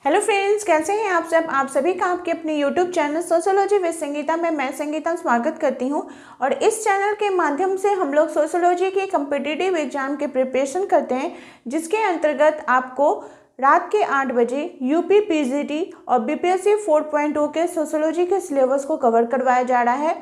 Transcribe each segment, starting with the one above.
Hello friends, कैसे हैं आप सब। आप सभी का आपके अपने YouTube channel sociology with Sangeeta में मैं संगीता स्वागत करती हूं। और इस चैनल के माध्यम से हम लोग सोशियोलॉजी के कम्पिटिटिव एग्जाम के प्रिपरेशन करते हैं, जिसके अंतर्गत आपको रात के 8 बजे यूपी पीजीटी और बीपीएससी 4.0 के सोशियोलॉजी के सिलेबस को कवर करवाया जा रहा है।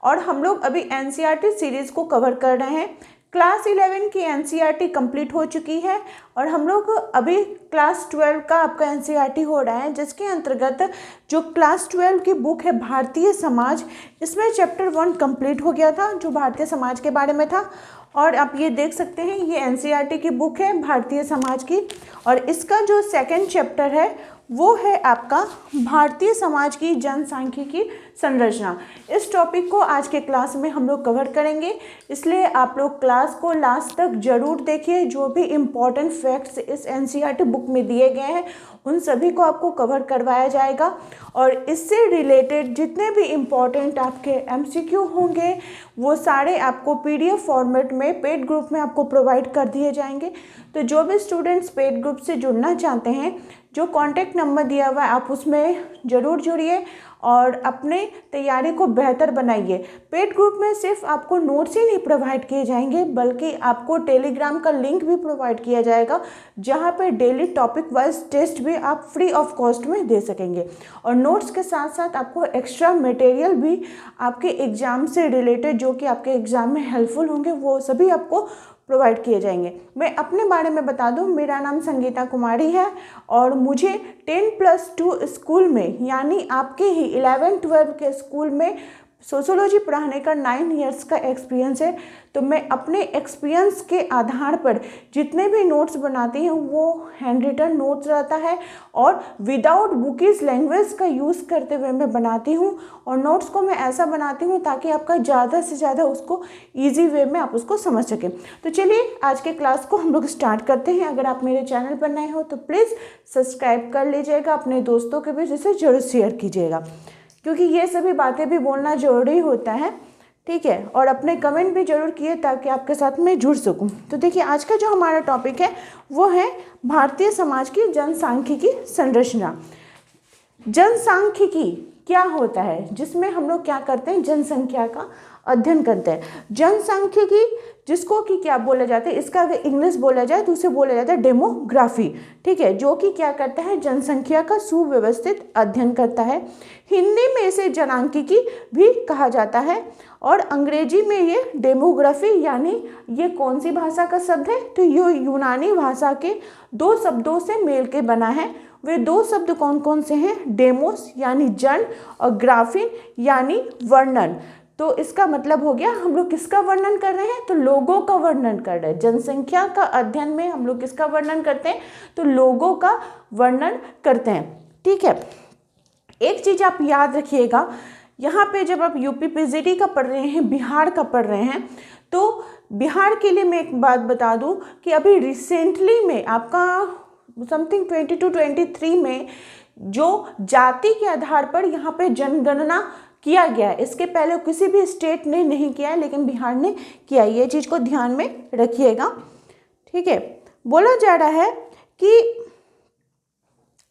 और हम लोग अभी एनसीईआरटी सीरीज़ को कवर कर रहे हैं। क्लास 11 की एनसीईआरटी कंप्लीट हो चुकी है और हम लोग अभी क्लास 12 का आपका एनसीईआरटी हो रहा है, जिसके अंतर्गत जो क्लास 12 की बुक है भारतीय समाज, इसमें चैप्टर 1 कंप्लीट हो गया था, जो भारतीय समाज के बारे में था। और आप ये देख सकते हैं, ये एनसीईआरटी की बुक है भारतीय समाज की, और इसका जो सेकंड चैप्टर है वो है आपका भारतीय समाज की जनसांख्यिकी संरचना। इस टॉपिक को आज के क्लास में हम लोग कवर करेंगे, इसलिए आप लोग क्लास को लास्ट तक जरूर देखिए। जो भी इम्पॉर्टेंट फैक्ट्स इस एनसीईआरटी बुक में दिए गए हैं उन सभी को आपको कवर करवाया जाएगा, और इससे रिलेटेड जितने भी इम्पॉर्टेंट आपके एमसीक्यू होंगे वो सारे आपको पीडीएफ फॉर्मेट में पेड ग्रुप में आपको प्रोवाइड कर दिए जाएंगे। तो जो भी स्टूडेंट्स पेड ग्रुप से जुड़ना चाहते हैं, जो कॉन्टैक्ट नंबर दिया हुआ है आप उसमें ज़रूर जुड़िए और अपने तैयारी को बेहतर बनाइए। पेड ग्रुप में सिर्फ आपको नोट्स ही नहीं प्रोवाइड किए जाएंगे, बल्कि आपको टेलीग्राम का लिंक भी प्रोवाइड किया जाएगा, जहां पे डेली टॉपिक वाइज टेस्ट भी आप फ्री ऑफ कॉस्ट में दे सकेंगे। और नोट्स के साथ साथ आपको एक्स्ट्रा मटेरियल भी आपके एग्ज़ाम से रिलेटेड, जो कि आपके एग्ज़ाम में हेल्पफुल होंगे, वो सभी आपको प्रोवाइड किए जाएंगे। मैं अपने बारे में बता दूं, मेरा नाम संगीता कुमारी है और मुझे 10+2 स्कूल में, यानी आपके ही 11-12 के स्कूल में सोशियोलॉजी पढ़ाने का 9 इयर्स का एक्सपीरियंस है। तो मैं अपने एक्सपीरियंस के आधार पर जितने भी नोट्स बनाती हूँ वो हैंड रिटन नोट्स रहता है, और विदाउट बुकीज लैंग्वेज का यूज़ करते हुए मैं बनाती हूँ। और नोट्स को मैं ऐसा बनाती हूँ ताकि आपका ज़्यादा से ज़्यादा उसको ईजी वे में आप उसको समझ सकें। तो चलिए आज के क्लास को हम लोग स्टार्ट करते हैं। अगर आप मेरे चैनल पर नए हो तो प्लीज़ सब्सक्राइब कर लीजिएगा, अपने दोस्तों के बीच इसे जरूर शेयर कीजिएगा, क्योंकि ये सभी बातें भी बोलना जरूरी होता है, ठीक है। और अपने कमेंट भी जरूर किए ताकि आपके साथ मैं जुड़ सकूं। तो देखिए, आज का जो हमारा टॉपिक है वो है भारतीय समाज की जनसांख्यिकी संरचना। जनसांख्यिकी क्या होता है, जिसमें हम लोग क्या करते हैं, जनसंख्या का अध्ययन करते हैं। जनसांख्यिकी जिसको कि क्या बोला जाता है, इसका अगर इंग्लिश बोला जाए तो उसे बोला जाता है डेमोग्राफी, ठीक है, जो कि क्या करता है, जनसंख्या का सुव्यवस्थित अध्ययन करता है। हिंदी में इसे जनांकिकी भी कहा जाता है, और अंग्रेजी में ये डेमोग्राफी, यानी ये कौन सी भाषा का शब्द है, तो ये यूनानी भाषा के 2 शब्दों से मेल के बना है। वे 2 शब्द कौन कौन से हैं, डेमोस यानी जन, और ग्राफिन यानी वर्णन। तो इसका मतलब हो गया, हम लोग किसका वर्णन कर रहे हैं, तो लोगों का वर्णन कर रहे हैं। जनसंख्या का अध्ययन में हम लोग किसका वर्णन करते हैं, तो लोगों का वर्णन करते हैं, ठीक है। एक चीज आप याद रखिएगा, यहाँ पे जब आप यूपी पीजीटी का पढ़ रहे हैं, बिहार का पढ़ रहे हैं, तो बिहार के लिए मैं एक बात बता दूं कि अभी रिसेंटली में आपका समथिंग 22-23 में जो जाति के आधार पर यहाँ पे जनगणना किया गया है। इसके पहले किसी भी स्टेट ने नहीं किया है, लेकिन बिहार ने किया। ये चीज़ को ध्यान में रखिएगा, ठीक है। बोला जा रहा है कि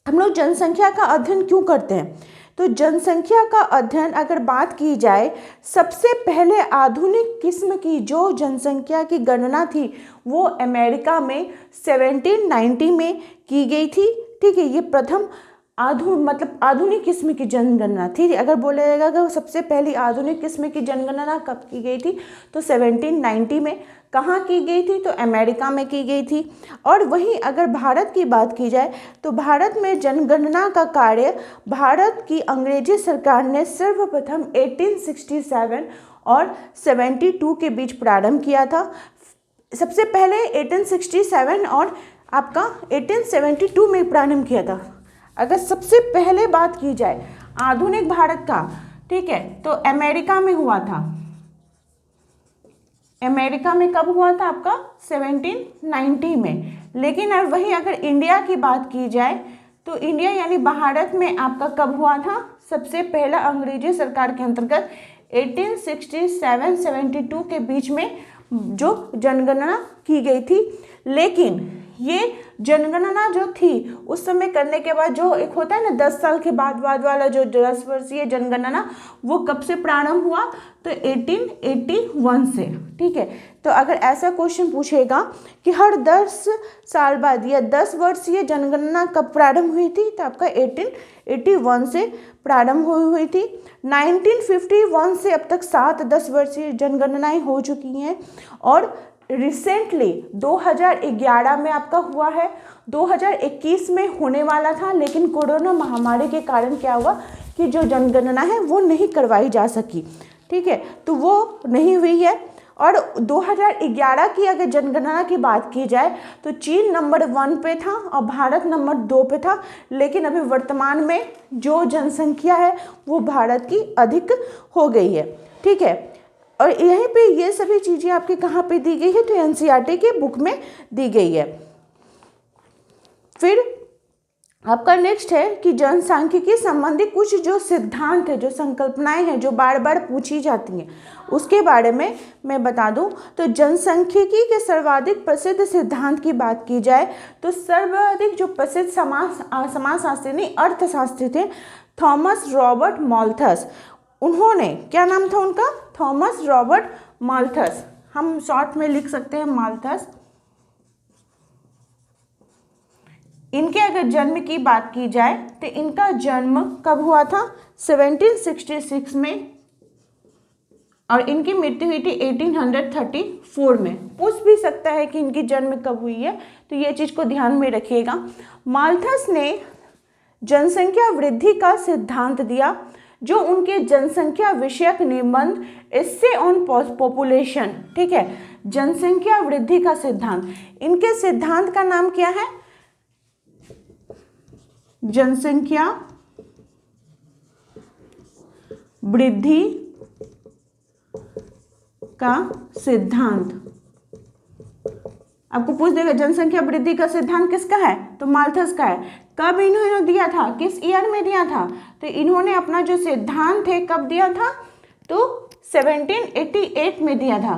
हम लोग जनसंख्या का अध्ययन क्यों करते हैं, तो जनसंख्या का अध्ययन अगर बात की जाए, सबसे पहले आधुनिक किस्म की जो जनसंख्या की गणना थी वो अमेरिका में 1790 में की गई थी, ठीक है। ये प्रथम आधुनिक किस्म की जनगणना थी। अगर बोला जाएगा कि सबसे पहली आधुनिक किस्म की जनगणना कब की गई थी, तो 1790 में। कहाँ की गई थी, तो अमेरिका में की गई थी। और वहीं अगर भारत की बात की जाए तो भारत में जनगणना का कार्य भारत की अंग्रेजी सरकार ने सर्वप्रथम 1867 और 72 के बीच प्रारंभ किया था। सबसे पहले 1867 और आपका 1872 में प्रारंभ किया था। अगर सबसे पहले बात की जाए आधुनिक भारत का, ठीक है, तो अमेरिका में हुआ था। अमेरिका में कब हुआ था, आपका 1790 में। लेकिन वहीं अगर इंडिया की बात की जाए तो इंडिया यानी भारत में आपका कब हुआ था, सबसे पहला अंग्रेजी सरकार के अंतर्गत 1867-72 के बीच में जो जनगणना की गई थी। लेकिन ये जनगणना जो थी उस समय करने के बाद जो एक होता है ना 10 साल के बाद वाला जो 10 वर्षीय जनगणना, वो कब से प्रारंभ हुआ, तो 1881 से। ठीक है, तो अगर ऐसा क्वेश्चन पूछेगा कि हर 10 साल बाद या 10 वर्षीय जनगणना कब प्रारंभ हुई थी, तो आपका 1881 से प्रारंभ हुई थी। 1951 से अब तक 7-10 वर्षीय जनगणनाएं हो चुकी हैं और रिसेंटली 2011 में आपका हुआ है, 2021 में होने वाला था, लेकिन कोरोना महामारी के कारण क्या हुआ कि जो जनगणना है वो नहीं करवाई जा सकी। ठीक है, तो वो नहीं हुई है। और 2011 की अगर जनगणना की बात की जाए तो चीन नंबर 1 पे था और भारत नंबर 2 पे था, लेकिन अभी वर्तमान में जो जनसंख्या है वो भारत की अधिक हो गई है। ठीक है, और यहीं पे ये सभी चीज़ें आपके कहाँ पे दी गई है, तो एनसीईआरटी के बुक में दी गई है। फिर आपका नेक्स्ट है कि जनसांख्यिकी संबंधी कुछ जो सिद्धांत है, जो संकल्पनाएं हैं जो बार बार पूछी जाती हैं, उसके बारे में मैं बता दूं। तो जनसांख्यिकी के सर्वाधिक प्रसिद्ध सिद्धांत की बात की जाए तो सर्वाधिक जो प्रसिद्ध समाजशास्त्री नहीं अर्थशास्त्री थे, थॉमस रॉबर्ट माल्थस। उन्होंने, क्या नाम था उनका, थॉमस रॉबर्ट माल्थस, हम शॉर्ट में लिख सकते हैं माल्थस। इनके अगर जन्म की बात की जाए तो इनका जन्म कब हुआ था, 1766 में, और इनकी मृत्यु हुई थी 1834 में। पूछ भी सकता है कि इनकी जन्म कब हुई है, तो ये चीज़ को ध्यान में रखिएगा। माल्थस ने जनसंख्या वृद्धि का सिद्धांत दिया, जो उनके जनसंख्या विषयक निबंध एस्से ऑन पॉपुलेशन, ठीक है, जनसंख्या वृद्धि का सिद्धांत, इनके सिद्धांत का नाम क्या है, जनसंख्या वृद्धि का सिद्धांत। आपको पूछ देगा जनसंख्या वृद्धि का सिद्धांत किसका है, तो माल्थस का है। कब इन्होंने दिया था, किस ईयर में दिया था, तो इन्होंने अपना जो सिद्धांत है कब दिया था, तो 1788 में दिया था।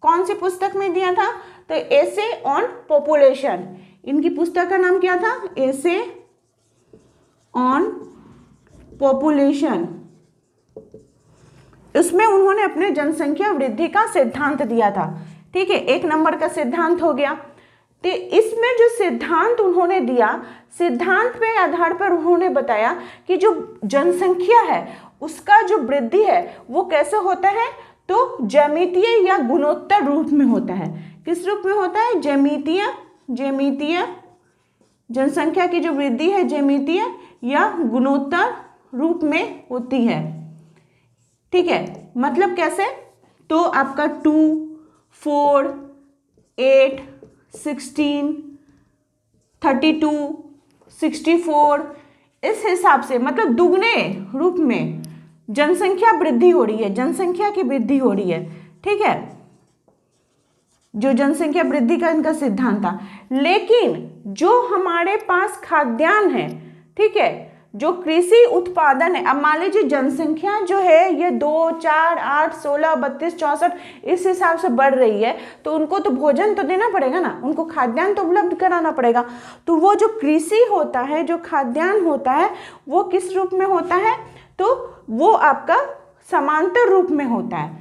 कौन सी पुस्तक में दिया था, तो एसे ऑन पॉपुलेशन। इनकी पुस्तक का नाम क्या था, एसे ऑन पॉपुलेशन। इसमें उन्होंने अपने जनसंख्या वृद्धि का सिद्धांत दिया था। ठीक है, 1 नंबर का सिद्धांत हो गया। तो इसमें जो सिद्धांत उन्होंने दिया, सिद्धांत पे आधार पर उन्होंने बताया कि जो जनसंख्या है उसका जो वृद्धि है वो कैसे होता है, तो ज्यामितीय या गुणोत्तर रूप में होता है। किस रूप में होता है, ज्यामितीय। जनसंख्या की जो वृद्धि है ज्यामितीय या गुणोत्तर रूप में होती है। ठीक है, मतलब कैसे, तो आपका 2, 4, 8, 16, 32, 64 इस हिसाब से, मतलब दुगने रूप में जनसंख्या वृद्धि हो रही है, जनसंख्या की वृद्धि हो रही है। ठीक है, जो जनसंख्या वृद्धि का इनका सिद्धांत था। लेकिन जो हमारे पास खाद्यान्न है, ठीक है, जो कृषि उत्पादन है, अब मान लीजिए जनसंख्या जो है ये 2, 4, 8, 16, 32, 64 इस हिसाब से बढ़ रही है, तो उनको तो भोजन तो देना पड़ेगा ना, उनको खाद्यान्न तो उपलब्ध कराना पड़ेगा। तो वो जो कृषि होता है, जो खाद्यान्न होता है, वो किस रूप में होता है, तो वो आपका समांतर रूप में होता है।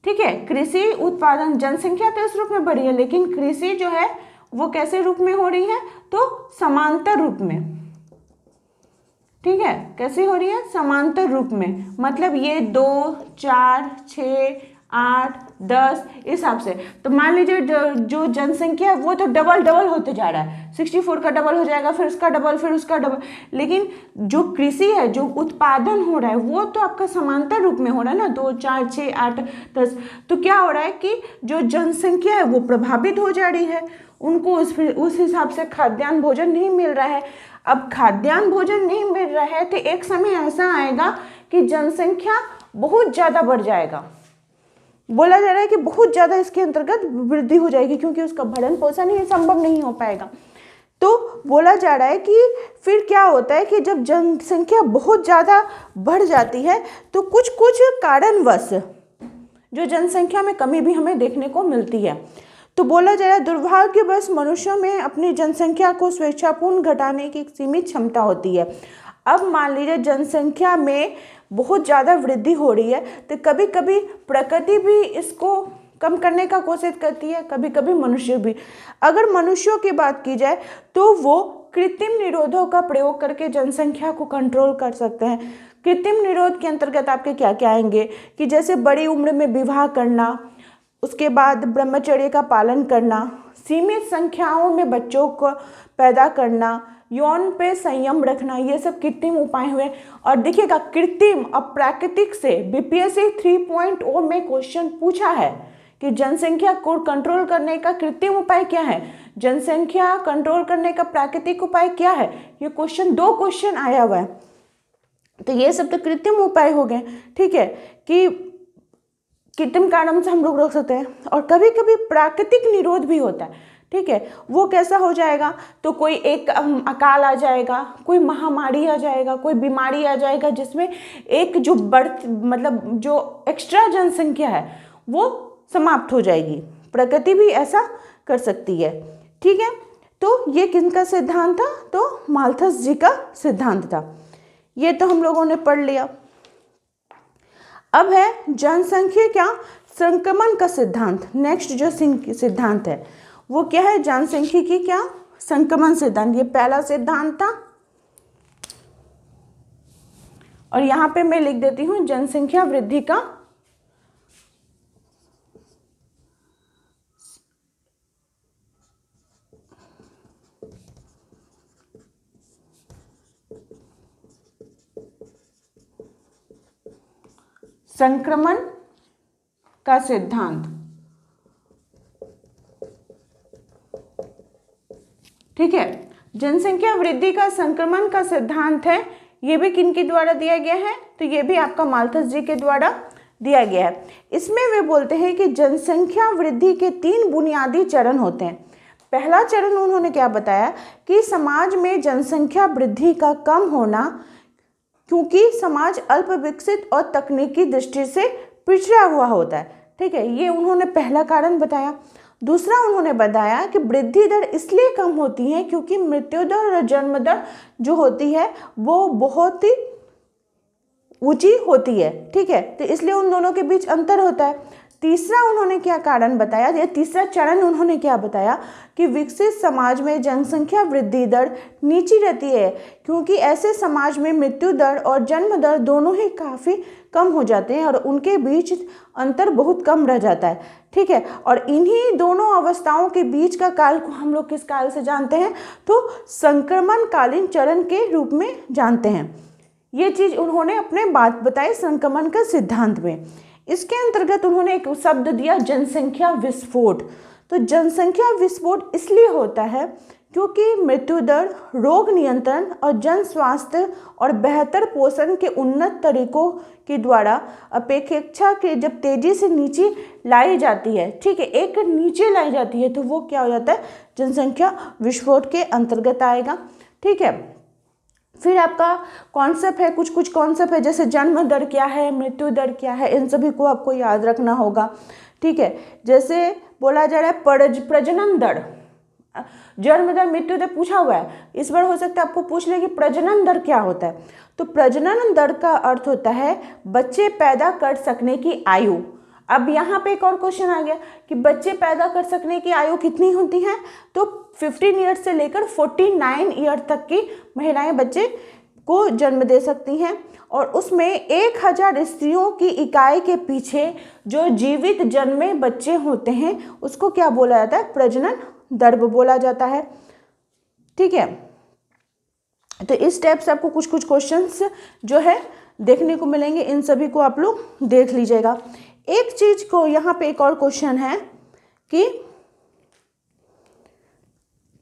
ठीक है, कृषि उत्पादन, जनसंख्या तो इस रूप में बढ़ी है, लेकिन कृषि जो है वो कैसे रूप में हो रही है, तो समांतर रूप में। ठीक है, कैसे हो रही है, समांतर रूप में, मतलब ये 2, 4, 6, 8, 10 इस हिसाब से। तो मान लीजिए जो जनसंख्या है वो तो डबल होते जा रहा है, 64 का डबल हो जाएगा, फिर उसका डबल, फिर उसका डबल। लेकिन जो कृषि है, जो उत्पादन हो रहा है, वो तो आपका समांतर रूप में हो रहा है ना, 2, 4, 6, 8, 10। तो क्या हो रहा है कि जो जनसंख्या है वो प्रभावित हो जा रही है, उनको उस हिसाब से खाद्यान्न भोजन नहीं मिल रहा है। अब खाद्यान्न भोजन नहीं मिल रहा है तो एक समय ऐसा आएगा कि जनसंख्या बहुत ज़्यादा बढ़ जाएगा। बोला जा रहा है कि बहुत ज़्यादा इसके अंतर्गत वृद्धि हो जाएगी, क्योंकि उसका भरण पोषण ही संभव नहीं हो पाएगा। तो बोला जा रहा है कि फिर क्या होता है कि जब जनसंख्या बहुत ज़्यादा बढ़ जाती है तो कुछ कारणवश जो जनसंख्या में कमी भी हमें देखने को मिलती है। तो बोला जा रहा है दुर्भाग्यवश मनुष्यों में अपनी जनसंख्या को स्वेच्छापूर्ण घटाने की एक सीमित क्षमता होती है। अब मान लीजिए जनसंख्या में बहुत ज़्यादा वृद्धि हो रही है, तो कभी कभी प्रकृति भी इसको कम करने का कोशिश करती है, कभी कभी मनुष्य भी। अगर मनुष्यों की बात की जाए तो वो कृत्रिम निरोधों का प्रयोग करके जनसंख्या को कंट्रोल कर सकते हैं। कृत्रिम निरोध के अंतर्गत आपके क्या क्या आएंगे कि जैसे बड़ी उम्र में विवाह करना, उसके बाद ब्रह्मचर्य का पालन करना, सीमित संख्याओं में बच्चों को पैदा करना, यौन पे संयम रखना, ये सब कृत्रिम उपाय हुए। और देखिएगा कृत्रिम और प्राकृतिक से बीपीएससी 3.0 में क्वेश्चन पूछा है कि जनसंख्या को कंट्रोल करने का कृत्रिम उपाय क्या है, जनसंख्या कंट्रोल करने का प्राकृतिक उपाय क्या है। ये क्वेश्चन 2 क्वेश्चन आया हुआ है। तो ये सब तो कृत्रिम उपाय हो गए, ठीक है, कि कृत्रिम कारण से हम लोग रोक सकते हैं। और कभी कभी प्राकृतिक निरोध भी होता है, ठीक है। वो कैसा हो जाएगा, तो कोई एक अकाल आ जाएगा, कोई महामारी आ जाएगा, कोई बीमारी आ जाएगा, जिसमें एक जो मतलब जो एक्स्ट्रा जनसंख्या है वो समाप्त हो जाएगी। प्रकृति भी ऐसा कर सकती है, ठीक है। तो ये किनका सिद्धांत था, तो माल्थस जी का सिद्धांत था। ये तो हम लोगों ने पढ़ लिया। अब है जनसंख्या संक्रमण का सिद्धांत। नेक्स्ट जो सिद्धांत है वो क्या है, जनसंख्यिकी क्या संक्रमण सिद्धांत। ये पहला सिद्धांत था और यहां पे मैं लिख देती हूं जनसंख्या वृद्धि का संक्रमण का सिद्धांत, ठीक है। जनसंख्या वृद्धि का संक्रमण का सिद्धांत है, ये भी किनके द्वारा दिया गया है, तो ये भी आपका माल्थस जी के द्वारा दिया गया है। इसमें वे बोलते हैं कि जनसंख्या वृद्धि के 3 बुनियादी चरण होते हैं। पहला चरण उन्होंने क्या बताया कि समाज में जनसंख्या वृद्धि का कम होना, क्योंकि समाज अल्प विकसित और तकनीकी दृष्टि से पिछड़ा हुआ होता है, ठीक है। ये उन्होंने पहला कारण बताया। दूसरा उन्होंने बताया कि वृद्धि दर इसलिए कम होती है क्योंकि मृत्यु दर और जन्म दर जो होती है वो बहुत ही ऊंची होती है, ठीक है, तो इसलिए उन दोनों के बीच अंतर होता है। तीसरा उन्होंने क्या कारण बताया, ये तीसरा चरण उन्होंने क्या बताया कि विकसित समाज में जनसंख्या वृद्धि दर नीची रहती है क्योंकि ऐसे समाज में मृत्यु दर और जन्म दर दोनों ही काफ़ी कम हो जाते हैं और उनके बीच अंतर बहुत कम रह जाता है, ठीक है। और इन्हीं दोनों अवस्थाओं के बीच का काल को हम लोग किस काल से जानते हैं, तो संक्रमणकालीन चरण के रूप में जानते हैं। ये चीज़ उन्होंने अपने बात बताई संक्रमण का सिद्धांत में। इसके अंतर्गत उन्होंने एक शब्द दिया जनसंख्या विस्फोट। तो जनसंख्या विस्फोट इसलिए होता है क्योंकि मृत्यु दर, रोग नियंत्रण और जन स्वास्थ्य और बेहतर पोषण के उन्नत तरीकों के द्वारा अपेक्षा के जब तेजी से नीचे लाई जाती है, ठीक है, एक नीचे लाई जाती है, तो वो क्या हो जाता है, जनसंख्या विस्फोट के अंतर्गत आएगा, ठीक है। फिर आपका कॉन्सेप्ट है, कुछ कुछ कॉन्सेप्ट है, जैसे जन्म दर क्या है, मृत्यु दर क्या है, इन सभी को आपको याद रखना होगा, ठीक है। जैसे बोला जा रहा है प्रजनन दर, जन्म दर मृत्यु दर पूछा हुआ है, इस बार हो सकता है आपको पूछ ले कि प्रजनन दर क्या होता है। तो प्रजनन दर का अर्थ होता है बच्चे पैदा कर सकने की आयु। अब यहाँ पे एक और क्वेश्चन आ गया कि बच्चे पैदा कर सकने की आयु कितनी होती है, तो 15 ईयर से लेकर 49 ईयर तक की महिलाएं बच्चे को जन्म दे सकती हैं और उसमें 1000 स्त्रियों की इकाई के पीछे जो जीवित जन्मे बच्चे होते हैं उसको क्या बोला जाता है, प्रजनन दर बोला जाता है, ठीक है। तो इस टाइप से आपको कुछ कुछ क्वेश्चंस जो है देखने को मिलेंगे, इन सभी को आप लोग देख लीजिएगा। एक चीज को यहाँ पे एक और क्वेश्चन है कि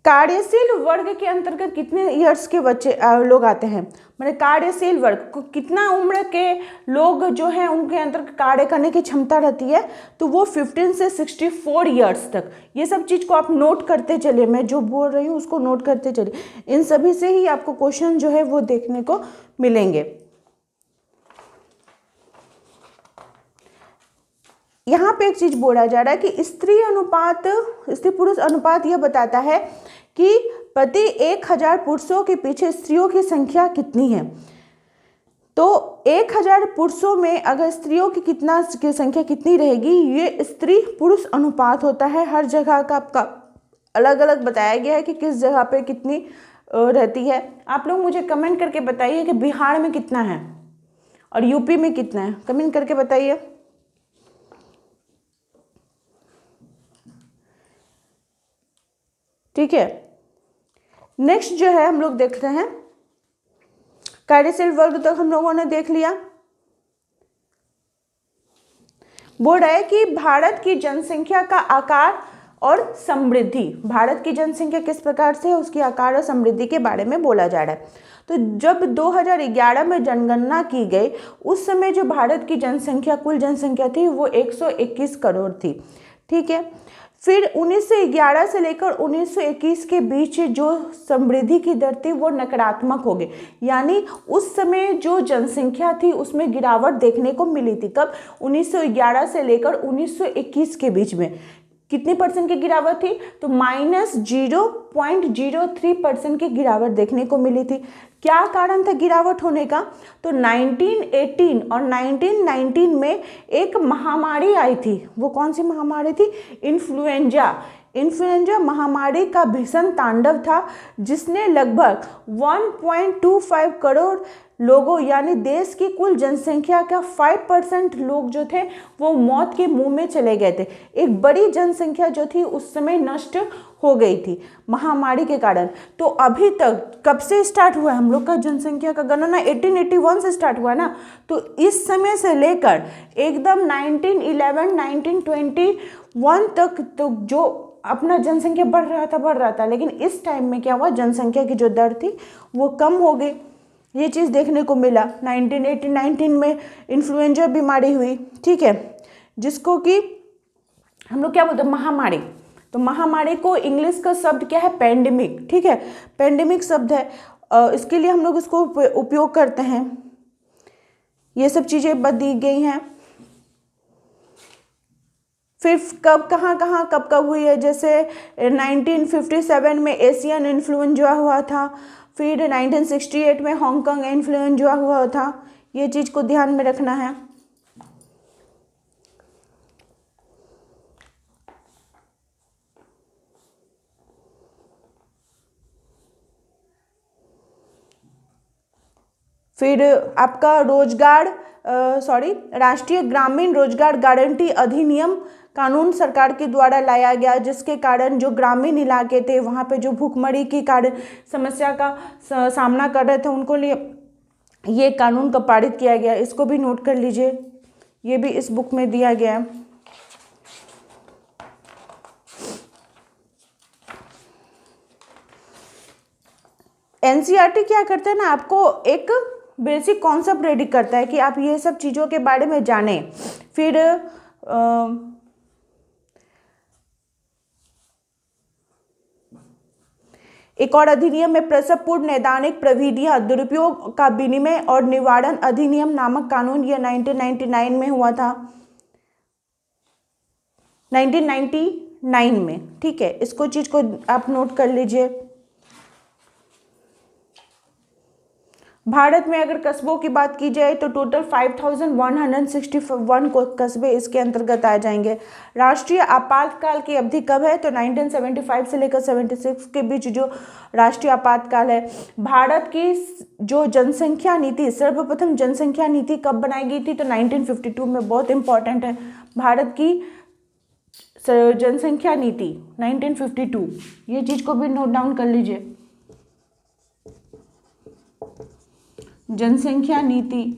कार्यशील वर्ग के अंतर्गत कितने ईयर्स के बच्चे लोग आते हैं, मतलब कार्यशील वर्ग को कितना उम्र के लोग जो हैं उनके अंतर्गत कार्य करने की क्षमता रहती है, तो वो 15 से 64 ईयर्स तक। ये सब चीज़ को आप नोट करते चलिए, मैं जो बोल रही हूँ उसको नोट करते चलिए, इन सभी से ही आपको क्वेश्चन जो है वो देखने को मिलेंगे। यहाँ पे एक चीज बोला जा रहा है कि स्त्री पुरुष अनुपात यह बताता है कि प्रति 1000 पुरुषों के पीछे स्त्रियों की संख्या कितनी है। तो 1000 पुरुषों में अगर स्त्रियों की संख्या कितनी रहेगी, ये स्त्री पुरुष अनुपात होता है। हर जगह का आपका अलग अलग बताया गया है कि किस जगह पे कितनी रहती है। आप लोग मुझे कमेंट करके बताइए कि बिहार में कितना है और यूपी में कितना है, कमेंट करके बताइए। ठीक है, नेक्स्ट जो है हम लोग देखते हैं कार्यशील वर्ग तक हम लोगों ने देख लिया। बोल रहा है कि भारत की जनसंख्या का आकार और समृद्धि, भारत की जनसंख्या किस प्रकार से है उसकी आकार और समृद्धि के बारे में बोला जा रहा है। तो जब 2011 में जनगणना की गई उस समय जो भारत की जनसंख्या कुल जनसंख्या थी वो 121 करोड़ थी। ठीक है, फिर 1911 से लेकर 1921 के बीच जो समृद्धि की दर थी वो नकारात्मक हो गई, यानी उस समय जो जनसंख्या थी उसमें गिरावट देखने को मिली थी। कब? 1911 से लेकर 1921 के बीच में कितनी परसेंट की गिरावट थी? तो -0.03% की गिरावट देखने को मिली थी। क्या कारण था गिरावट होने का? तो 1918 और 1919 में एक महामारी आई थी। वो कौन सी महामारी थी? इन्फ्लुएंजा महामारी का भीषण तांडव था जिसने लगभग 1.25 करोड़ लोगों यानी देश की कुल जनसंख्या का 5% लोग जो थे वो मौत के मुंह में चले गए थे। एक बड़ी जनसंख्या जो थी उस समय नष्ट हो गई थी महामारी के कारण। तो अभी तक कब से स्टार्ट हुआ हम लोग का जनसंख्या का गणना? 1881 से स्टार्ट हुआ ना। तो इस समय से लेकर एकदम 1911 1921 तक तो जो अपना जनसंख्या बढ़ रहा था, लेकिन इस टाइम में क्या हुआ, जनसंख्या की जो दर थी वो कम हो गई। ये चीज़ देखने को मिला। 1919 में इन्फ्लुएंजा बीमारी हुई, ठीक है, जिसको कि हम लोग क्या बोलते हैं, महामारी। तो महामारी को इंग्लिश का शब्द क्या है? पेंडेमिक। ठीक है, पेंडेमिक शब्द है, इसके लिए हम लोग इसको उपयोग करते हैं। ये सब चीज़ें दी गई हैं। फिर कब हुई है? जैसे 1957 में एशियन इन्फ्लुएंजा हुआ था, फिर 1968 में हांगकांग इन्फ्लुएंजा हुआ था। ये चीज़ को ध्यान में रखना है। फिर आपका राष्ट्रीय ग्रामीण रोजगार गारंटी अधिनियम कानून सरकार के द्वारा लाया गया, जिसके कारण जो ग्रामीण इलाके थे वहाँ पे जो भूखमरी की कारण समस्या का सामना कर रहे थे उनको लिए ये कानून का पारित किया गया। इसको भी नोट कर लीजिए, ये भी इस बुक में दिया गया है। एनसीईआरटी क्या करता है ना, आपको एक बेसिक कॉन्सेप्ट रेडी करता है कि आप ये सब चीज़ों के बारे में जानें। फिर एक और अधिनियम में प्रसव पूर्व नैदानिक प्रविधियां दुरुपयोग का विनिमय और निवारण अधिनियम नामक कानून, यह 1999 में हुआ था, 1999 में। ठीक है, इसको चीज को आप नोट कर लीजिए। भारत में अगर कस्बों की बात की जाए तो टोटल 5161 को कस्बे इसके अंतर्गत आ जाएंगे। राष्ट्रीय आपातकाल की अवधि कब है? तो 1975 से लेकर 76 के बीच जो राष्ट्रीय आपातकाल है। भारत की जो जनसंख्या नीति, सर्वप्रथम जनसंख्या नीति कब बनाई गई थी? तो 1952 में। बहुत इंपॉर्टेंट है, भारत की जनसंख्या नीति 1952, ये चीज को भी नोट डाउन कर लीजिए। जनसंख्या नीति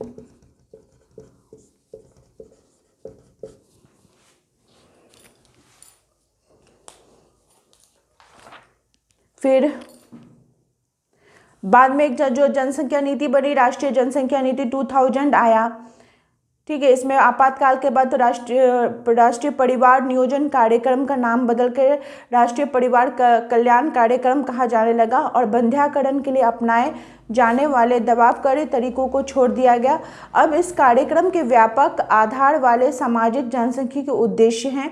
फिर बाद में एक जो जनसंख्या नीति बनी, राष्ट्रीय जनसंख्या नीति 2000 आया। ठीक है। इसमें आपातकाल के बाद तो राष्ट्रीय परिवार नियोजन कार्यक्रम का नाम बदल कर राष्ट्रीय परिवार कल्याण कार्यक्रम कहा जाने लगा और बंध्याकरण के लिए अपनाए जाने वाले दबावकारी तरीकों को छोड़ दिया गया। अब इस कार्यक्रम के व्यापक आधार वाले सामाजिक जनसंख्या के उद्देश्य हैं।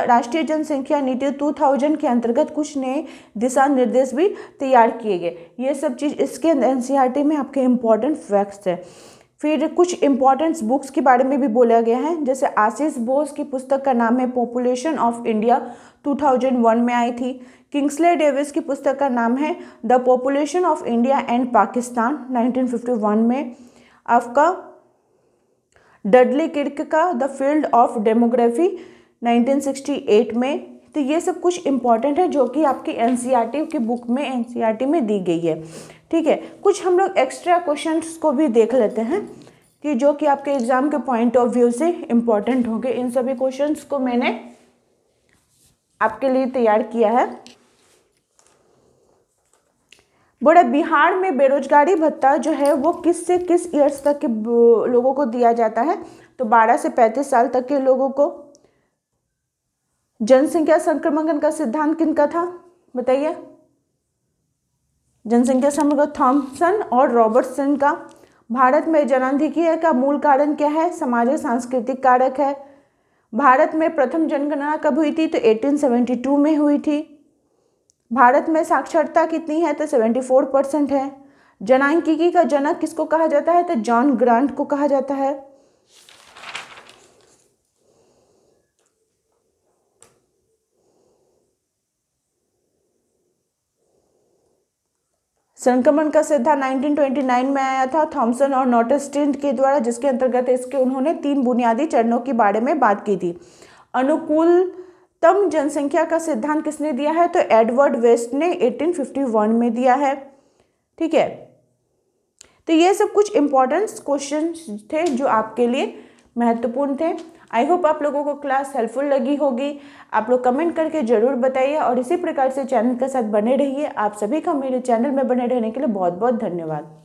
राष्ट्रीय जनसंख्या नीति 2000 के अंतर्गत कुछ नए दिशा निर्देश भी तैयार किए गए। ये सब चीज़ इसके एनसीईआरटी में आपके इम्पोर्टेंट फैक्ट्स है। फिर कुछ इम्पॉर्टेंट बुक्स के बारे में भी बोला गया है, जैसे आशीष बोस की पुस्तक का नाम है पॉपुलेशन ऑफ इंडिया, 2001 में आई थी। किंग्सले डेविस की पुस्तक का नाम है the population of India and Pakistan, 1951 में। आपका डडली किर्क का द फील्ड ऑफ डेमोग्राफी, 1968 में। तो ये सब कुछ इम्पॉर्टेंट है जो कि आपकी एनसीईआरटी की बुक में एनसीईआरटी में दी गई है। ठीक है, कुछ हम लोग एक्स्ट्रा क्वेश्चंस को भी देख लेते हैं कि जो कि आपके एग्जाम के पॉइंट ऑफ व्यू से इम्पॉर्टेंट होंगे। इन सभी क्वेश्चंस को मैंने आपके लिए तैयार किया है। बड़ा बिहार में बेरोजगारी भत्ता जो है वो किस से किस ईयर्स तक के लोगों को दिया जाता है? तो 12 से 35 साल तक के लोगों को। जनसंख्या संक्रमण का सिद्धांत किनका था बताइए? जनसंख्या संक्रमण थॉमसन और रॉबर्टसन का। भारत में जनसांख्यिकी का मूल कारण क्या है? सामाजिक सांस्कृतिक कारक है। भारत में प्रथम जनगणना कब हुई थी? तो 1872 में हुई थी। भारत में साक्षरता कितनी है? तो 74% है। जनसांख्यिकी का जनक किसको कहा जाता है? तो जॉन ग्रांट को कहा जाता है। संक्रमण का सिद्धांत 1929 में आया था थॉमसन और नॉटेस्टिन के द्वारा, जिसके अंतर्गत इसके उन्होंने 3 बुनियादी चरणों के बारे में बात की थी। अनुकूलतम जनसंख्या का सिद्धांत किसने दिया है? तो एडवर्ड वेस्ट ने 1851 में दिया है। ठीक है, तो ये सब कुछ इंपॉर्टेंट क्वेश्चन थे जो आपके लिए महत्वपूर्ण थे। आई होप आप लोगों को क्लास हेल्पफुल लगी होगी। आप लोग कमेंट करके ज़रूर बताइए और इसी प्रकार से चैनल के साथ बने रहिए। आप सभी का मेरे चैनल में बने रहने के लिए बहुत बहुत धन्यवाद।